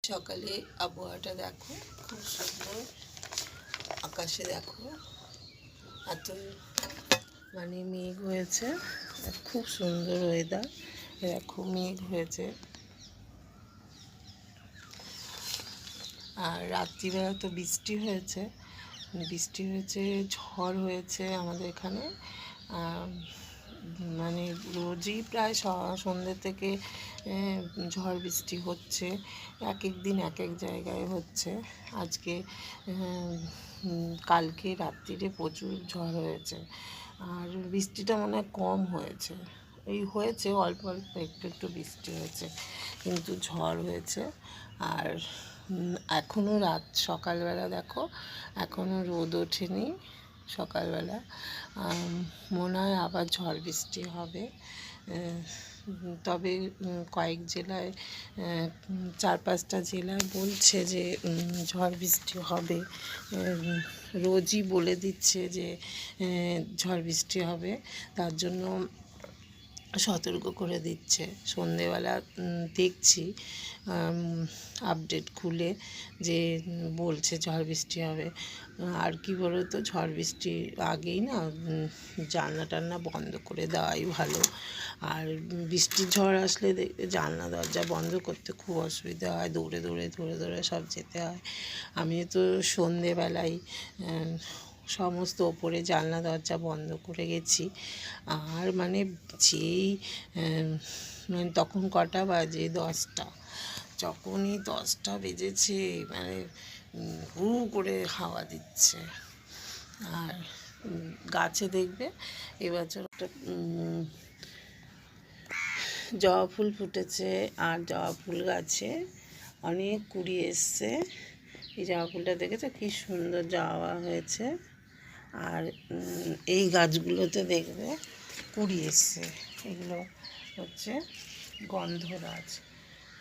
সকালে আবহাওয়াটা দেখো, খুব সুন্দর। আকাশে দেখো এত মেঘ হয়েছে, খুব সুন্দর ওয়েদার। দেখো মেঘ হয়েছে, আর রাত্রিবেলা তো বৃষ্টি হয়েছে, ঝড় হয়েছে আমাদের এখানে। রোজই প্রায় সন্ধ্যে থেকে ঝড় বৃষ্টি হচ্ছে, এক এক দিন এক এক জায়গায় হচ্ছে। আজকে কালকে রাত্রিরে প্রচুর ঝড় হয়েছে, আর বৃষ্টিটা মনে হয় কম হয়েছে। হয়েছে অল্প অল্প একটু একটু বৃষ্টি হয়েছে, কিন্তু ঝড় হয়েছে। আর এখনও সকালবেলা দেখো, এখনও রোদ ওঠেনি। সকালবেলা মনে হয় আবার ঝড় বৃষ্টি হবে। তবে কয়েক জেলায়, 4-5টা জেলায় বলছে যে ঝড় বৃষ্টি হবে। রোজই বলে দিচ্ছে যে ঝড় বৃষ্টি হবে, তার জন্য সতর্ক করে দিচ্ছে। সন্ধেবেলা দেখছি আপডেট খুলে যে বলছে ঝড় বৃষ্টি হবে। আর কি বলো তো, ঝড় বৃষ্টির আগেই না জানলা টান্না বন্ধ করে দেওয়াই ভালো। আর বৃষ্টির ঝড় আসলে জানলা দরজা বন্ধ করতে খুব অসুবিধা হয়, দৌড়ে দৌড়ে সব যেতে হয়। আমি তো সন্ধেবেলায় সমস্ত ওপরে জানলা দরজা বন্ধ করে গেছি। আর যেই তখন কটা বাজে, 10টা। যখনই 10টা বেজেছে, হু করে হাওয়া দিচ্ছে। আর গাছে দেখবে এবছর একটা জবা ফুল ফুটেছে, আর জবা ফুল গাছে অনেক কুড়ি এসছে। এই জবা ফুলটা দেখেছো কি সুন্দর জবা হয়েছে। আর এই গাছগুলোতে দেখবে কুড়ি এসছে। এগুলো হচ্ছে গন্ধরাজ।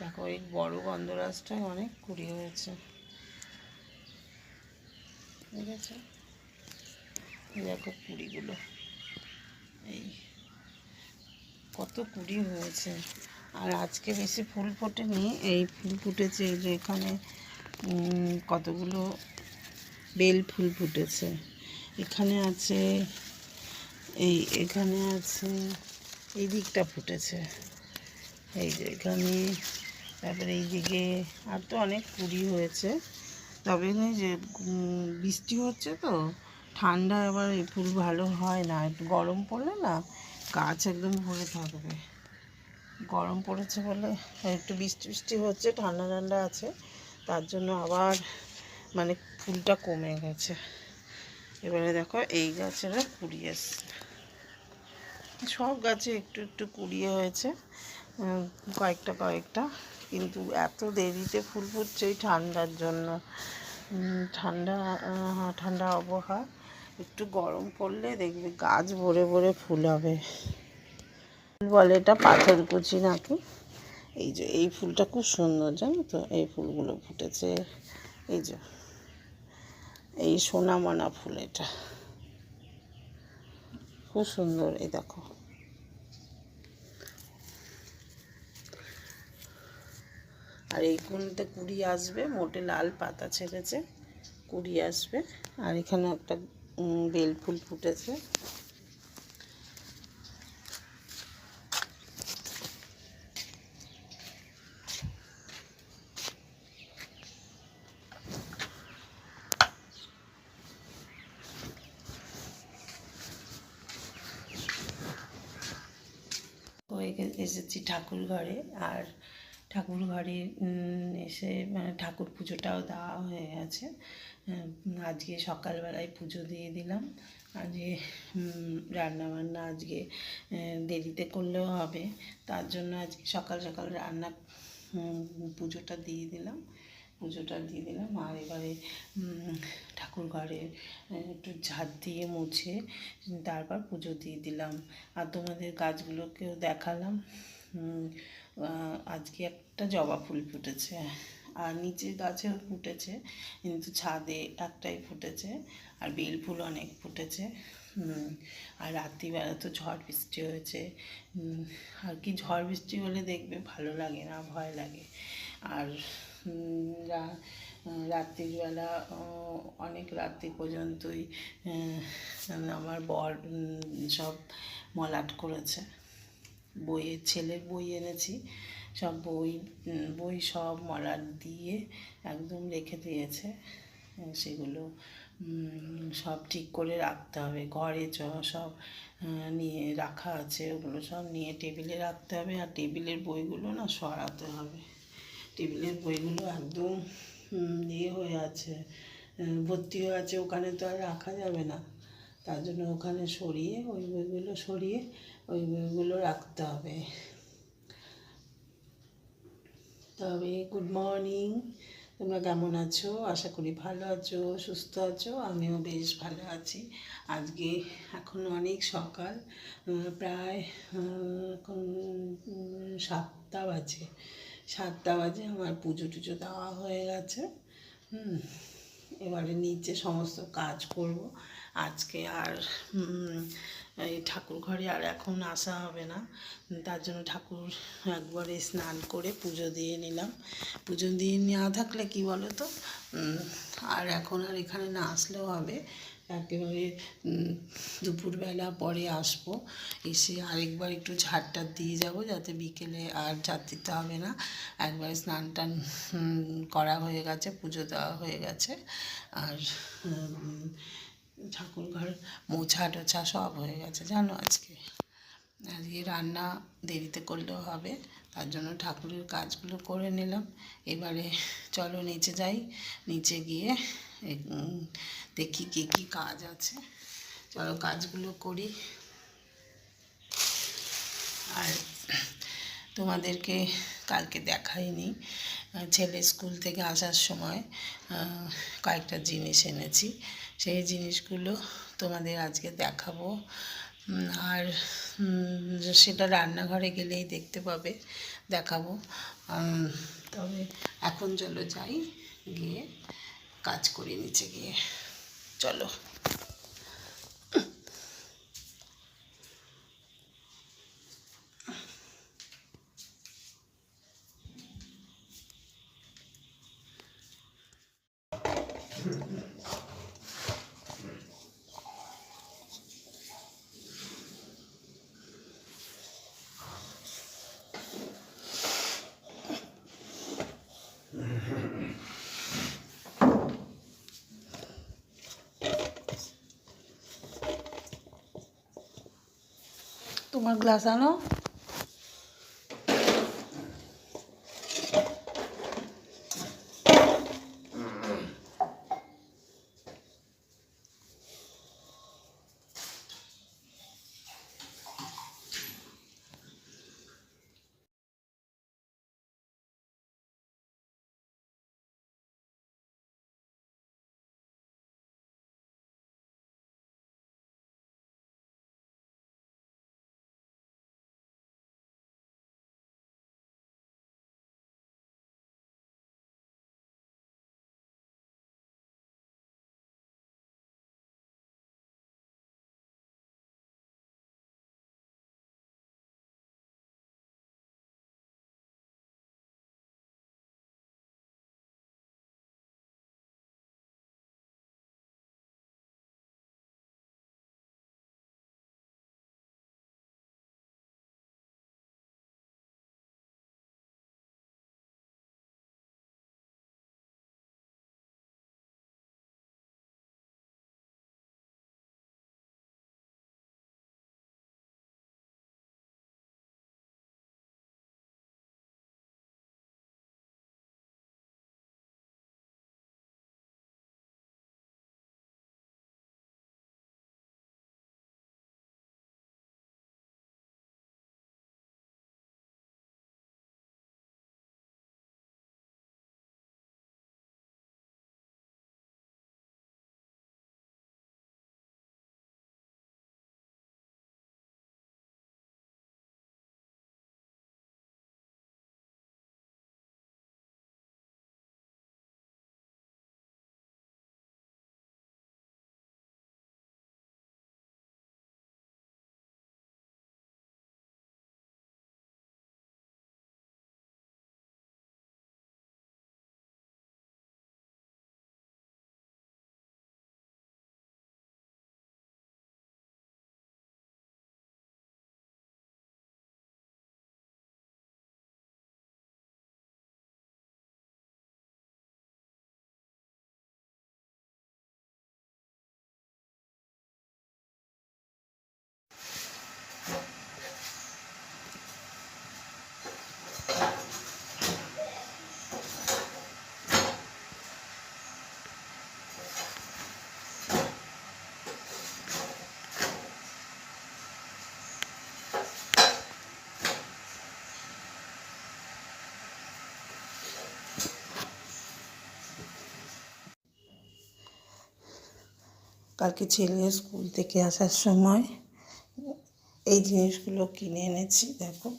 দেখো এই বড় গন্ধরাজটায় অনেক কুড়ি হয়েছে, ঠিক আছে? দেখো কুড়িগুলো, এই কত কুড়ি হয়েছে। আর আজকে বেশি ফুল ফোটেনি, এই ফুল ফুটেছে এই যে এখানে কতগুলো বেল ফুল ফুটেছে। এখানে আছে, এখানে আছে, এই দিকটা ফুটেছে, এই যে এখানে। তারপরে এই দিকে আর তো অনেক কুড়ি হয়েছে। তবে যে বৃষ্টি হচ্ছে তো ঠান্ডা, এবার এই ফুল ভালো হয় না। একটু গরম পড়লে না গাছ একদম ভরে থাকবে। গরম পড়েছে বলে একটু বৃষ্টি হচ্ছে, ঠান্ডা ঠান্ডা আছে, তার জন্য আবার ফুলটা কমে গেছে। এবারে দেখো এই গাছেরা কুড়ি এসছে, সব গাছে একটু একটু কুড়িয়ে হয়েছে, কয়েকটা। কিন্তু এত দেরিতে ফুল ফুটছে এই ঠান্ডার জন্য। ঠান্ডা আবহাওয়া, একটু গরম পড়লে দেখবে গাছ ভরে ভরে ফুল হবে। বলে এটা পাথরকুচি নাকি। এই যে এই ফুলটা খুব সুন্দর, জানো তো? এই ফুলগুলো ফুটেছে, এই যে এই সোনামনা ফুল, এটা খুব সুন্দর। এই দেখো, আর এই কোনতে কুড়ি আসবে, মোটে লাল পাতা ছেড়েছে, কুড়ি আসবে। আর এখানে একটা বেল ফুল ফুটেছে। এসেছি ঠাকুর ঘরে, আর ঠাকুর ঘরে এসে ঠাকুর পুজোটাও দেওয়া হয়ে গেছে। আজকে সকালবেলায় পুজো দিয়ে দিলাম। আজকে রান্নাবান্না আজকে দেরিতে করলেও হবে, তার জন্য আজকে সকাল সকাল পুজোটা দিয়ে দিলাম। আর এবারে ঠাকুর ঘরে একটু ঝাঁট দিয়ে মুছে তারপর পুজো দিয়ে দিলাম। আর তোমাদের গাছগুলোকেও দেখালাম। আজকে একটা জবা ফুল ফুটেছে, আর নিচের গাছেও ফুটেছে, কিন্তু ছাদে একটাই ফুটেছে। আর বেল ফুল অনেক ফুটেছে। আর রাত্রিবেলা তো ঝড় বৃষ্টি হয়েছে। আর কি ঝড় বৃষ্টি হলে দেখবে ভালো লাগে না, ভয় লাগে। আর রাত্রিবেলা অনেক রাত্রি পর্যন্তই আমার বর সব মলাট করেছে। ছেলের বই এনেছি, সব বই সব মলাট দিয়ে একদম রেখে দিয়েছে। সেগুলো সব ঠিক করে রাখতে হবে। ঘরে সব নিয়ে রাখা আছে, ওগুলো সব নিয়ে টেবিলে রাখতে হবে। আর টেবিলের বইগুলো না সরাতে হবে। টেবিলের বইগুলো একদম হয়ে আছে, ভর্তি হয়ে আছে, ওখানে তো আর রাখা যাবে না। তার জন্য ওখানে সরিয়ে ওই বইগুলো রাখতে হবে। তবে গুড মর্নিং, তোমরা কেমন আছো? আশা করি ভালো আছো, সুস্থ আছো। আমিও বেশ ভালো আছি। আজকে এখন অনেক সকাল, প্রায় এখন 7টা বাজে। আমার পুজো টুজো দেওয়া হয়ে গেছে। এবারে নিচে সমস্ত কাজ করব আজকে। আর এই ঠাকুর ঘরে আর এখন আসা হবে না, তার জন্য ঠাকুর একবারে স্নান করে পুজো দিয়ে নিলাম। পুজো দিয়ে নেওয়া থাকলে কি বলো তো, আর এখন আর এখানে না আসলেও হবে। একেবারে দুপুরবেলা পরে আসবো, এসে আরেকবার একটু ঝাড়টা দিয়ে যাব, যাতে বিকেলে আর ঝাড় দিতে হবে না। একবারে স্নান টান করা হয়ে গেছে, পুজো দেওয়া হয়ে গেছে। আর ঠাকুর ঘর মোছা টোছা সব হয়ে গেছে জানো। আজকে রান্না দেরিতে করলেও হবে, তার জন্য ঠাকুরের কাজগুলো করে নিলাম। এবারে চলো নিচে যাই, নিচে গিয়ে দেখি কী কী কাজ আছে। চলো কাজগুলো করি। আর তোমাদেরকে কালকে দেখাইনি, ছেলে স্কুল থেকে আসার সময় কয়েকটা জিনিস এনেছি, সেই জিনিসগুলো তোমাদের আজকে দেখাবো। আর সেটা রান্নাঘরে গেলেই দেখতে পাবে, দেখাবো। তবে এখন চলো যাই, গিয়ে কাজ করি নিচে গিয়ে। চলো। তোমার গ্লাস আনো। কালকে ছেলে স্কুল থেকে আসার সময় এই জিনিসগুলো কিনে এনেছি। দেখো,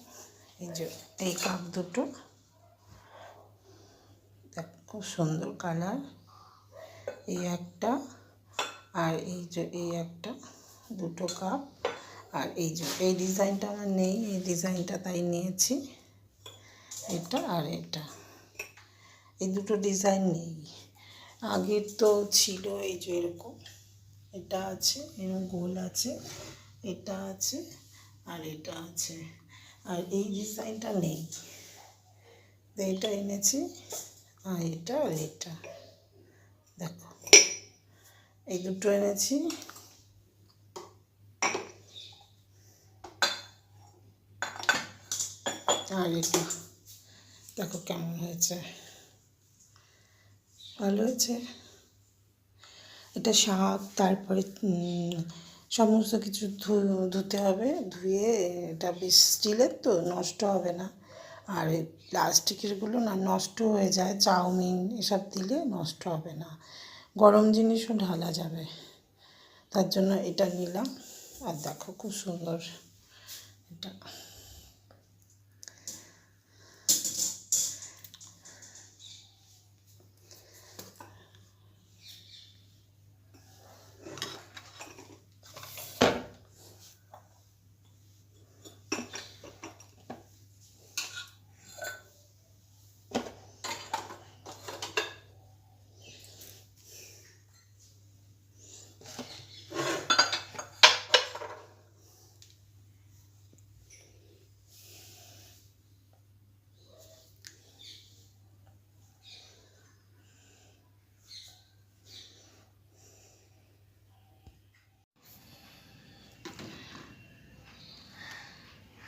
এই যে এই কাপ দুটো, দেখো খুব সুন্দর কালার। এই একটা, আর এই যে এই একটা, দুটো কাপ। আর এই যে এই ডিজাইনটা আমার নেই, এই ডিজাইনটা তাই নিয়েছি, এটা আর এটা। এই দুটো ডিজাইন নেই, আগের তো ছিল এই যে এরকম, এটা আছে, এরকম গোল আছে, এটা আছে, আর এটা আছে। আর এই ডিজাইনটা নেই, এইটা এনেছি, আর এটা আর এটা। দেখো, এই দুটো এনেছি। আর এটা দেখো কেমন হয়েছে, ভালো হয়েছে। এটা শাক, তারপরে সমস্ত কিছু ধুতে হবে, ধুয়ে এটা বেশ স্টিলের তো, নষ্ট হবে না। আর এই প্লাস্টিকেরগুলো না নষ্ট হয়ে যায়, চাউমিন এসব দিলে নষ্ট হবে না, গরম জিনিসও ঢালা যাবে, তার জন্য এটা নিলাম। আর দেখো খুব সুন্দর এটা।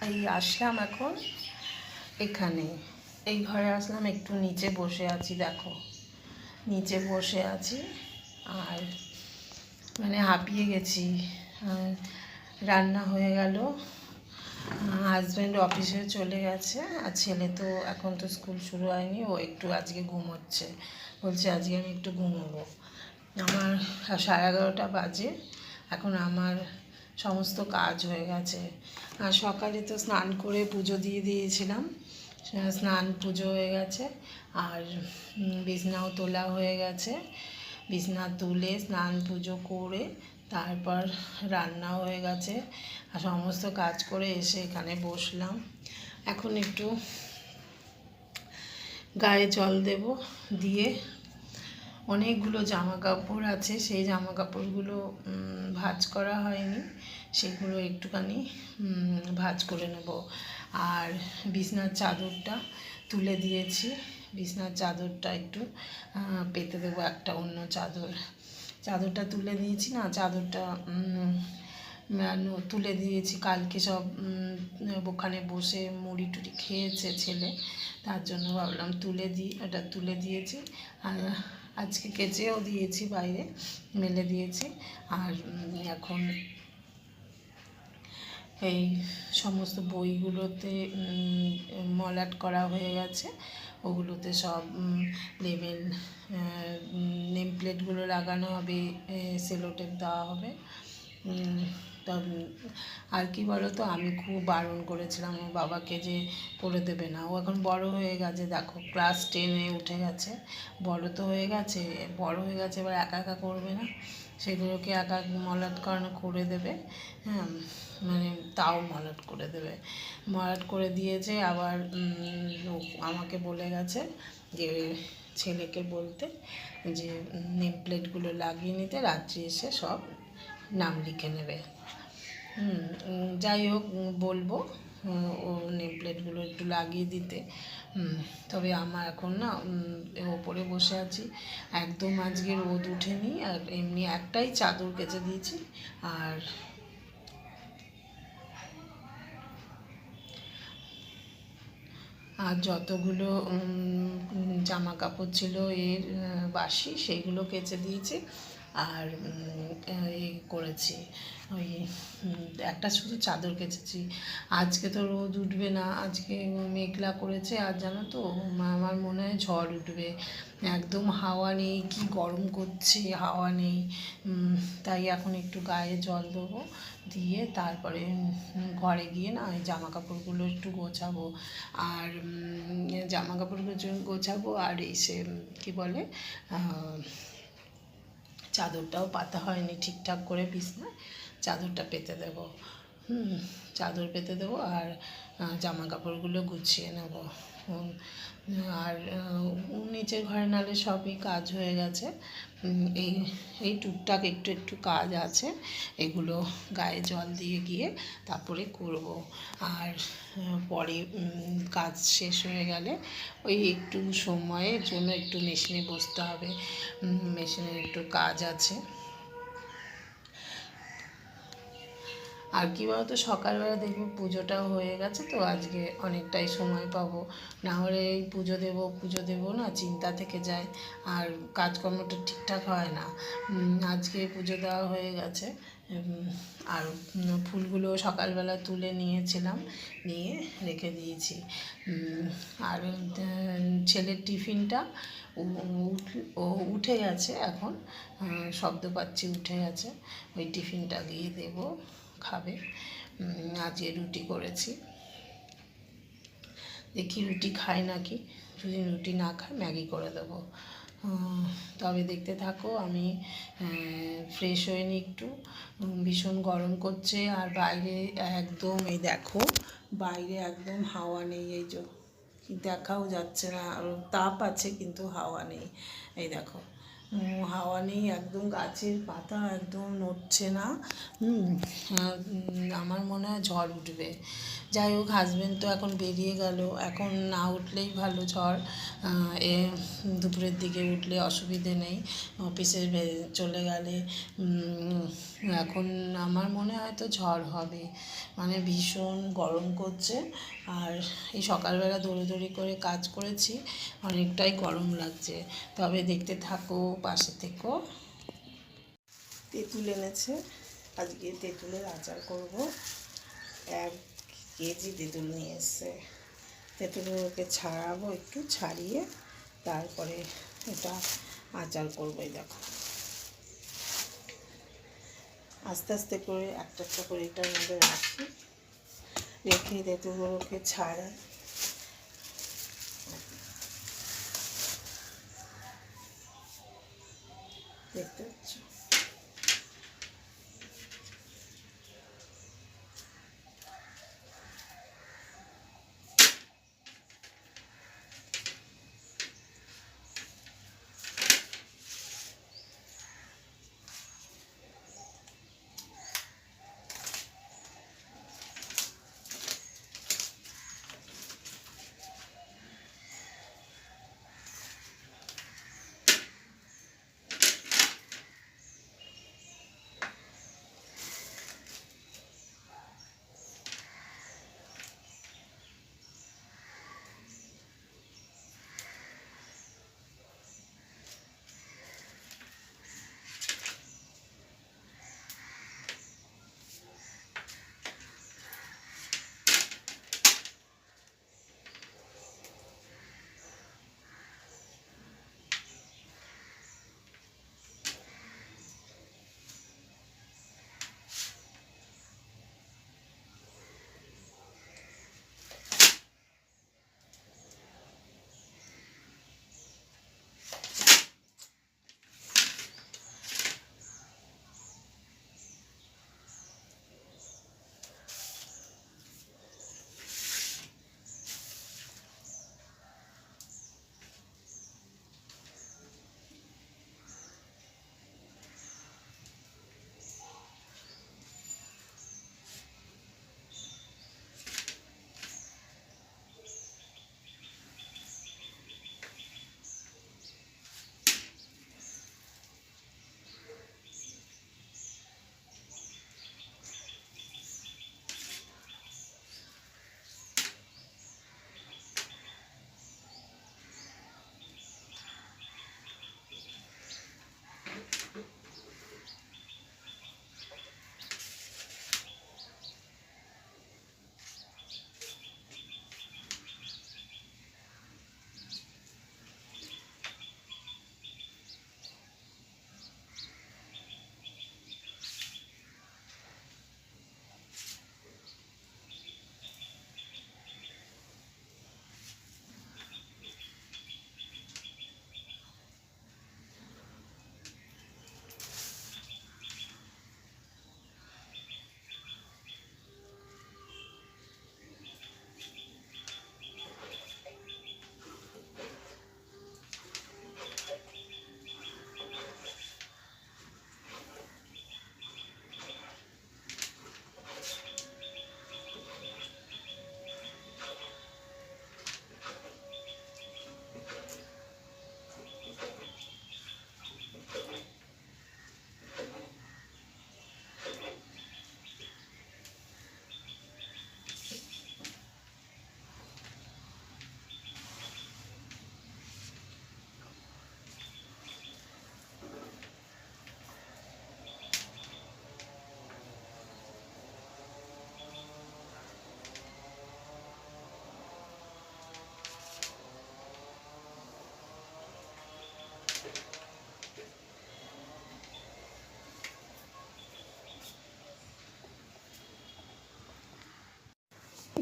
এই আসলাম এখন এখানে, এই ঘরে আসলাম, একটু নিচে বসে আছি। দেখো নিচে বসে আছি, আর মানে হাঁপিয়ে গেছি। রান্না হয়ে গেল, হাজব্যান্ড অফিসে চলে গেছে, আর ছেলে তো এখন তো স্কুল শুরু হয়নি, ও একটু আজকে ঘুমোচ্ছে, বলছে আজকে আমি একটু ঘুমোবো। আমার 11:30 বাজে, এখন আমার সমস্ত কাজ হয়ে গেছে। আর সকালে তো স্নান করে পুজো দিয়ে দিয়েছিলাম, স্নান পুজো হয়ে গেছে। আর বিছনাও তোলা হয়ে গেছে, বিছনা তুলে স্নান পুজো করে তারপর রান্না হয়ে গেছে, আর সমস্ত কাজ করে এসে এখানে বসলাম। এখন একটু গায়ে জল দেব, দিয়ে অনেকগুলো জামা কাপড় আছে, সেই জামা কাপড়গুলো ভাঁজ করা হয়নি, সেগুলো একটুখানি ভাঁজ করে নেব। আর বিছনার চাদরটা তুলে দিয়েছি, বিছনার চাদরটা একটু পেতে দেবো, একটা অন্য চাদরটা তুলে দিয়েছি না, চাদরটা তুলে দিয়েছি কালকে, সব ওখানে বসে মুড়ি টুড়ি খেয়েছে ছেলে, তার জন্য ভাবলাম তুলে দিই, এটা তুলে দিয়েছি। আর আজকে কেচেও দিয়েছি, বাইরে মেলে দিয়েছি। আর এখন এই সমস্ত বইগুলোতে মলাট করা হয়ে গেছে, ওগুলোতে সব লেবেল, নেম প্লেটগুলো লাগানো হবে, সেলোটেপ দেওয়া হবে। আর কি বলো তো, আমি খুব বারণ করেছিলাম ওর বাবাকে যে করে দেবে না, ও এখন বড় হয়ে গেছে, দেখো ক্লাস 10-এ উঠে গেছে, বড় তো হয়ে গেছে, বড় হয়ে গেছে, এবার একা একা করবে না, সেগুলোকে একা মলাট করানো করে দেবে। হ্যাঁ, মানে তাও মলাট করে দেবে, মলাট করে দিয়েছে। আবার আমাকে বলে গেছে যে ছেলেকে বলতে যে নেম প্লেটগুলো লাগিয়ে নিতে, রাত্রি এসে সব নাম লিখে নেবে। যাই হোক, বলবো ও নেম প্লেটগুলো একটু লাগিয়ে দিতে। তবে আমার এখন না ওপরে বসে আছি, একদম আজকে রোদ উঠেনি, আর এমনি একটাই চাদর কেচে দিয়েছি। আর যতগুলো জামা কাপড় ছিল এর বাসি, সেইগুলো কেচে দিয়েছি। আর এই করেছি ওই একটা শুধু চাদর কেচেছি। আজকে তো রোদ উঠবে না, আজকে মেঘলা করেছে। আর জানো তো আমার মনে হয় ঝড় উঠবে, একদম হাওয়া নেই, কি গরম করছে, হাওয়া নেই। তাই এখন একটু গায়ে জল দেবো, দিয়ে তারপরে ঘরে গিয়ে না ওই জামা কাপড়গুলো একটু গোছাবো। আর জামা কাপড়গুলো গোছাবো, আর এই সে কী বলে চাদরটাও পাতা হয়নি ঠিকঠাক করে বিছনায়, চাদরটা পেতে দেবো। চাদর পেতে দেবো আর জামা কাপড়গুলো গুছিয়ে নেব। আর নিচের ঘরে নাহলে সবই কাজ হয়ে গেছে। এই এই টুকটাক একটু একটু কাজ আছে, এগুলো গায়ে জল দিয়ে গিয়ে তারপরে করব। আর পরে কাজ শেষ হয়ে গেলে ওই একটু সময়ের জন্য একটু মেশিনে বসতে হবে, মেশিনের একটু কাজ আছে। আর কী বলতো, সকালবেলা দেখবো পুজোটাও হয়ে গেছে, তো আজকে অনেকটাই সময় পাবো। না হলে এই পুজো দেবো না চিন্তা থেকে যায়, আর কাজকর্মটা ঠিকঠাক হয় না। আজকে পুজো দেওয়া হয়ে গেছে। আর ফুলগুলো সকালবেলা তুলে নিয়েছিলাম, নিয়ে রেখে দিয়েছি। আর ছেলের টিফিনটা ও উঠে গেছে এখন, শব্দ পাচ্ছি উঠে গেছে, ওই টিফিনটা দিয়ে দেবো, খাবে। আজকে রুটি করেছি, দেখি রুটি খায় নাকি, যদি রুটি না খায় ম্যাগি করে দেবো। তবে দেখতে থাকো, আমি ফ্রেশ হয়ে নিই একটু, ভীষণ গরম করছে। আর বাইরে একদম এই দেখো, বাইরে একদম হাওয়া নেই, এই যে দেখাও যাচ্ছে না, আর তাপ আছে কিন্তু হাওয়া নেই। এই দেখো হাওয়া নেই, একদম গাছের পাতা একদম নড়ছে না। আমার মনে হয় ঝড় উঠবে। যাই হোক, হাজব্যান্ড তো এখন বেরিয়ে গেল, এখন না উঠলেই ভালো ঝড়। দুপুরের দিকে উঠলে অসুবিধে নেই, অফিসে চলে গেলে। এখন আমার মনে হয় তো ঝড় হবে, মানে ভীষণ গরম করছে। আর এই সকালবেলা দৌড়োদৌড়ি করে কাজ করেছি, অনেকটাই গরম লাগছে। তবে দেখতে থাকো, পাশে থেকো। তেঁতুল এনেছে, আজকে তেঁতুলের আচার করব। 1 কেজি তেঁতুল নিয়ে এসছে। তেঁতুলগুলোকে ছাড়াবো, একটু ছাড়িয়ে তারপরে এটা আচার করবো। এই দেখো, আস্তে আস্তে করে একটা একটা করে এটার মধ্যে রাখি, রেখে তেঁতুলগুলোকে ছাড়াই। দেখতে পাচ্ছ,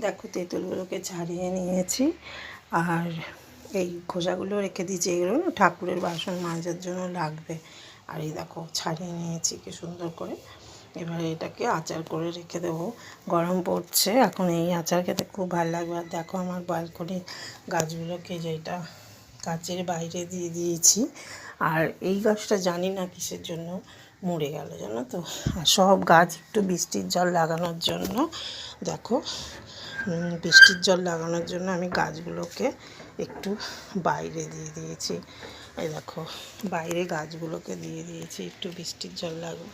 দেখো তেঁতুলগুলোকে ছাড়িয়ে নিয়েছি, আর এই খোসাগুলো রেখে দিয়েছি, এগুলো না ঠাকুরের বাসন মাজার জন্য লাগবে। আর এই দেখো ছাড়িয়ে নিয়েছি কি সুন্দর করে। এবারে এটাকে আচার করে রেখে দেবো। গরম পড়ছে, এখন এই আচার খেতে খুব ভালো লাগবে। আর দেখো আমার ব্যালকনির গাছগুলোকে, যেটা কাচের বাইরে দিয়ে দিয়েছি, আর এই গাছটা জানি না কিসের জন্য মরে গেল জানো তো। আর সব গাছ একটু বৃষ্টির জল লাগানোর জন্য, দেখো বৃষ্টির জল লাগানোর জন্য আমি গাছগুলোকে একটু বাইরে দিয়ে দিয়েছি। এই দেখো বাইরে গাছগুলোকে দিয়ে দিয়েছি একটু বৃষ্টির জল লাগবে।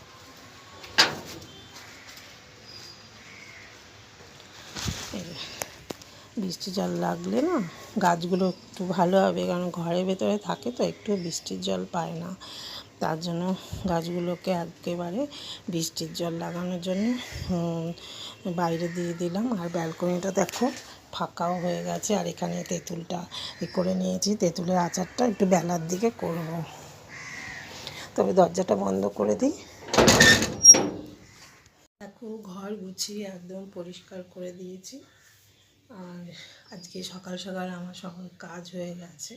বৃষ্টির জল লাগলে না গাছগুলো একটু ভালো হবে, কারণ ঘরের ভেতরে থাকে তো একটু বৃষ্টির জল পায় না। তার জন্য গাছগুলোকে একেবারে বৃষ্টির জল লাগানোর জন্য বাইরে দিয়ে দিলাম। আর ব্যালকনিটা দেখো ফাঁকাও হয়ে গেছে। আর এখানে তেঁতুলটা করে নিয়েছি, তেঁতুলের আচারটা একটু বেলার দিকে করব। তবে দরজাটা বন্ধ করে দিই। দেখো ঘর গুছিয়ে একদম পরিষ্কার করে দিয়েছি। আর আজকে সকাল সকাল আমার সকল কাজ হয়ে গেছে,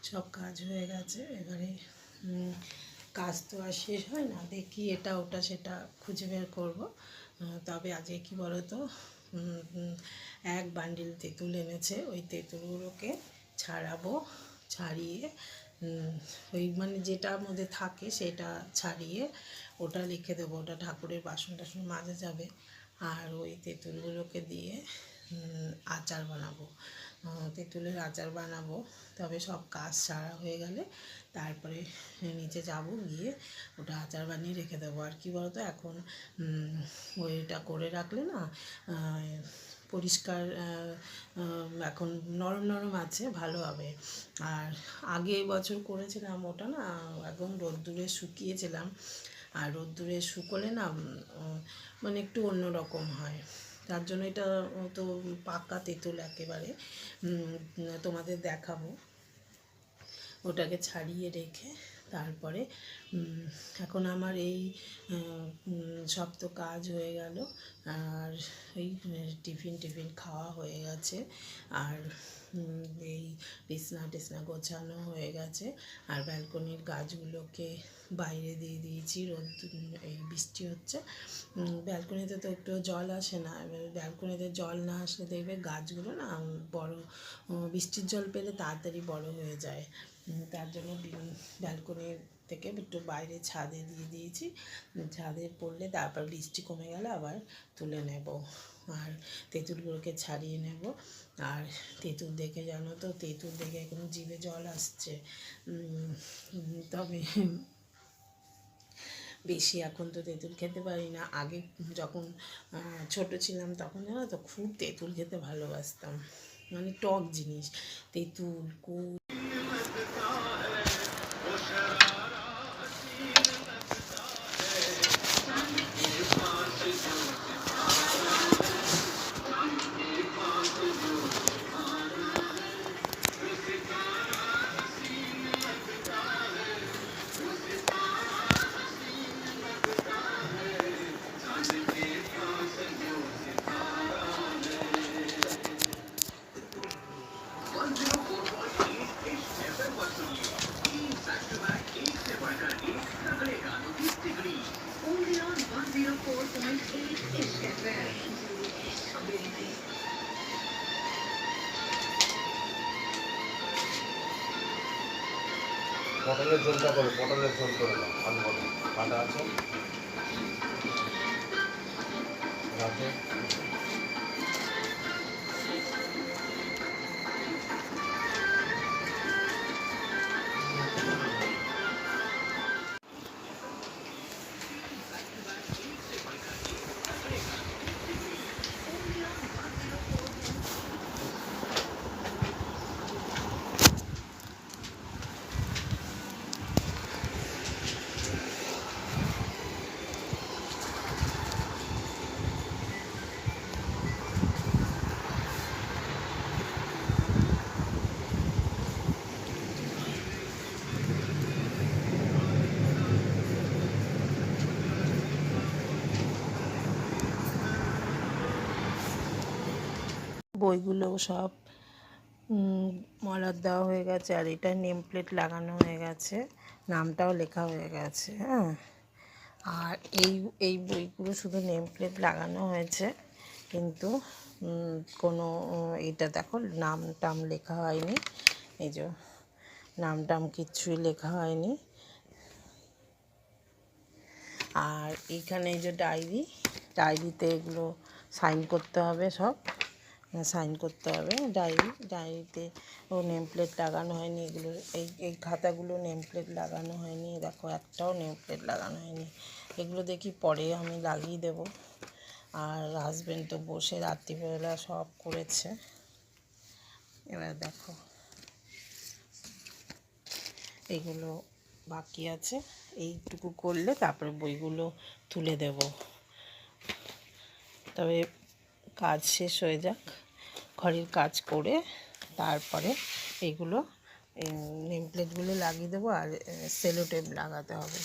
সব কাজ হয়ে গেছে। এবারে কাজ তো আর শেষ হয় না, দেখি এটা ওটা সেটা খুঁজে বের করবো। তবে আজকে কী বলো তো, এক বান্ডিল তেঁতুল এনেছে, ওই তেঁতুলগুলোকে ছাড়াবো। ছাড়িয়ে ওই মানে যেটার মধ্যে থাকে সেটা ছাড়িয়ে ওটা রেখে দেবো, ওটা ঠাকুরের বাসন টাসন মাজা যাবে। আর ওই তেঁতুলগুলোকে দিয়ে আচার বানাবো, তেঁতুলের আচার বানাবো। তবে সব কাজ সারা হয়ে গেলে তারপরে নিচে যাব, গিয়ে ওটা আচার বানিয়ে রেখে দেবো। আর কি বলতো, এখন ওইটা করে রাখলে না পরিষ্কার, এখন নরম নরম আছে, ভালো হবে। আর আগে বছর করেছিলাম ওটা না, একদম রোদ্দুরে শুকিয়েছিলাম। আর রোদ্দুরে শুকোলে না মানে একটু অন্যরকম হয়। তার জন্য এটা তো পাকা তেঁতুল একেবারে, তোমাদের দেখাবো। ওটাকে ছাড়িয়ে রেখে তারপরে এখন আমার এই সব তো কাজ হয়ে গেল। আর এই টিফিন খাওয়া হয়ে গেছে। আর এই বিছনা গোছানো হয়ে গেছে। আর ব্যালকনির গাছগুলোকে বাইরে দিয়ে দিয়েছি, রোদ এই বৃষ্টি হচ্ছে, ব্যালকনিতে তো একটু জল আসে না। ব্যালকনিতে জল না আসলে দেখবে গাছগুলো না বড়, বৃষ্টির জল পেলে তাড়াতাড়ি বড় হয়ে যায়। তার জন্য ব্যালকনি থেকে একটু বাইরে ছাদে দিয়ে দিয়েছি, ছাদে পড়লে তারপর বৃষ্টি কমে গেলে আবার তুলে নেব। আর তেঁতুলগুলোকে ছাড়িয়ে নেব। আর তেঁতুল দেখে জানো তো, তেঁতুল দেখে এখন জিভে জল আসছে। তবে বেশি এখন তো তেঁতুল খেতে পারি না। আগে যখন ছোট ছিলাম তখন জানো তো খুব তেঁতুল খেতে ভালোবাসতাম, মানে টক জিনিস, তেঁতুল, কুল। পটলের ঝোলটা করো, পটলের ঝোল করে দাও। আলু পটল কাটা আছে রাতে। বইগুলো সব মলার দেওয়া হয়ে গেছে, আর এটা নেম প্লেট লাগানো হয়ে গেছে, নামটাও লেখা হয়ে গেছে। হ্যাঁ, আর এই বইগুলো শুধু নেম প্লেট লাগানো হয়েছে, কিন্তু কোনো এটা দেখো নাম টাম লেখা হয়নি। এই যে নাম টাম কিচ্ছুই লেখা হয়নি। আর এইখানে এই যে ডায়েরিতে এগুলো সাইন করতে হবে, সব সাইন করতে হবে। ডায়েরিতে নেম প্লেট লাগানো হয়নি, এগুলো এই খাতাগুলো নেম প্লেট লাগানো হয়নি। দেখো একটাও নেম প্লেট লাগানো হয়নি। এগুলো দেখি পরে আমি লাগিয়ে দেব। আর হাজবেন্ড তো বসে রাত্রিবেলা সব করেছে। এবার দেখো এগুলো বাকি আছে, এইটুকু করলে তারপরে বইগুলো তুলে দেব। তবে কাজ শেষ হয়ে যাক, ঘরের কাজ করে তারপরে এইগুলো নেম প্লেটগুলো লাগিয়ে দেবো। আর সেলো টেপ লাগাতে হবে।